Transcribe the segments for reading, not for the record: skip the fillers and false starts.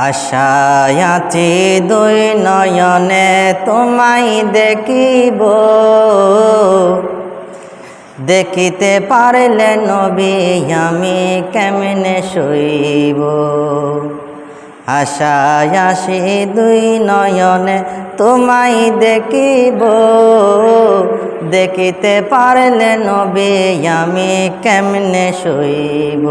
আশায় আছি দুই নয়নে তোমায় দেখিব, দেখিতে পারলে নবী আমি কেমনে সইব। আশায় আছি দুই নয়নে তোমায় দেখিব, দেখিতে পারলে নবী আমি কেমনে সইব।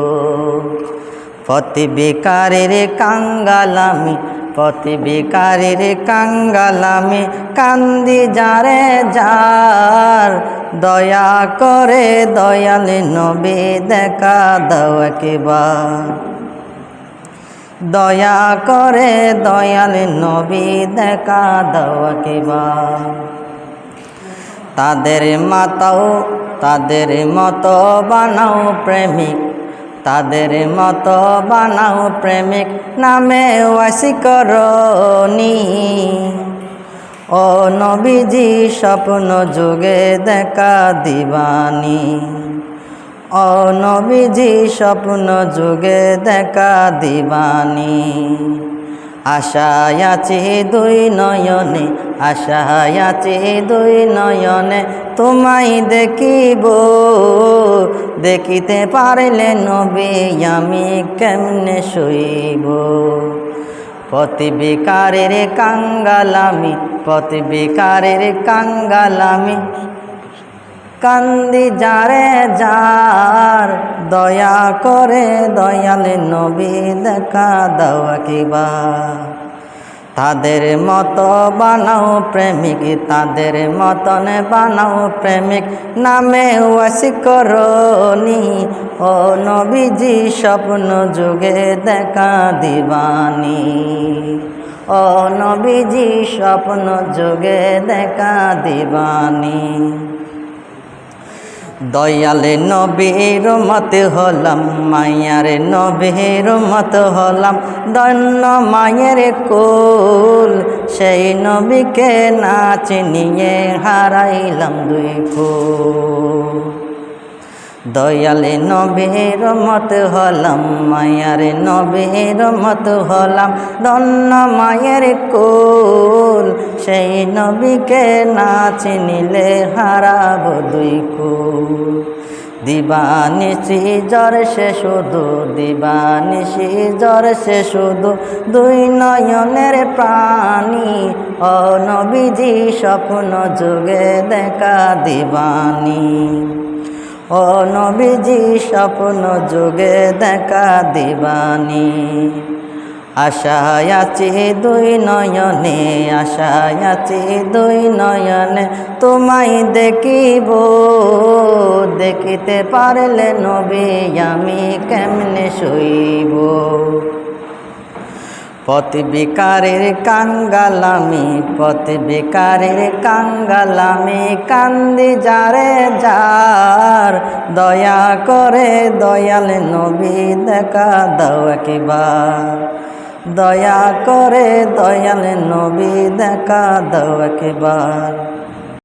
পথবিকারীর কাঙ্গালামি, পথবিকারীর কাঙ্গালামি, কান্দি যারে যার, দয়া করে দয়াল নবী দেখা দাও একবার। দয়া করে দয়াল নবী দেখা দাও একবার। তাদের মতো বানাও প্রেমিক, তাদের মতো বানাও প্রেমিক, নামে ওয়াসিকরণী। ও নবীজি স্বপ্ন যুগে দেখা দিবানী, ও নবীজি স্বপ্ন যুগে দেখা দিবানী। আশায় আছি দুই নয়নে, আশায় আছি দুই নয়নে তোমায় দেখিব, দেখিতে পারলে নবী আমি কেমনে সইব। পথবিকারীর কাঙ্গালামি, পথবিকারীর কাঙ্গালামি, কান্দি যারে যার, দয়া করে দয়াল নবী দেখা দাও একবার। তাদের মতো বানাও প্রেমিক, তাদের মতন বানাও প্রেমিক, নামে ওয়াসিকরণী। ও নবীজি স্বপ্ন যুগে দেখা দিবানী, ও নবীজি স্বপ্ন যুগে দেখা দিবানী। দয়াল নবীর মত হলাম, মায়ার নবীর মত হলাম, ধন্য মায়ের কোল, সেই নবীকে না চিনিয়ে হারাইলাম দুই ফুল। দয়াল নবীর মত হলাম, মায়ার নবীর মত হলাম, ধন্য মায়ের কোল, সেই নবীকে না চিনিলে হারাব দুই কুল। দিবানিশি জ্বর সে শুধু, দিবানিশি জ্বর সে শুধু, দুই নয়নের প্রাণী। ও নবীজি স্বপ্ন যুগে দেখা দিবানী, ও নবীজি স্বপ্ন যুগে দেখা দিবানী। আশায় আছি দুই নয়নে, আশায় আছি দুই নয়নে তোমায় দেখিব, দেখিতে পারলে নবী আমি কেমনে সইব। পথবিকারীর কাঙ্গালামি, পথবিকারীর কাঙ্গালামি, কান্দি যারে যার, দয়া করে দয়াল নবী দেখা দাও একবার। দয়া করে দয়াল নবী দেখা দাও একবার।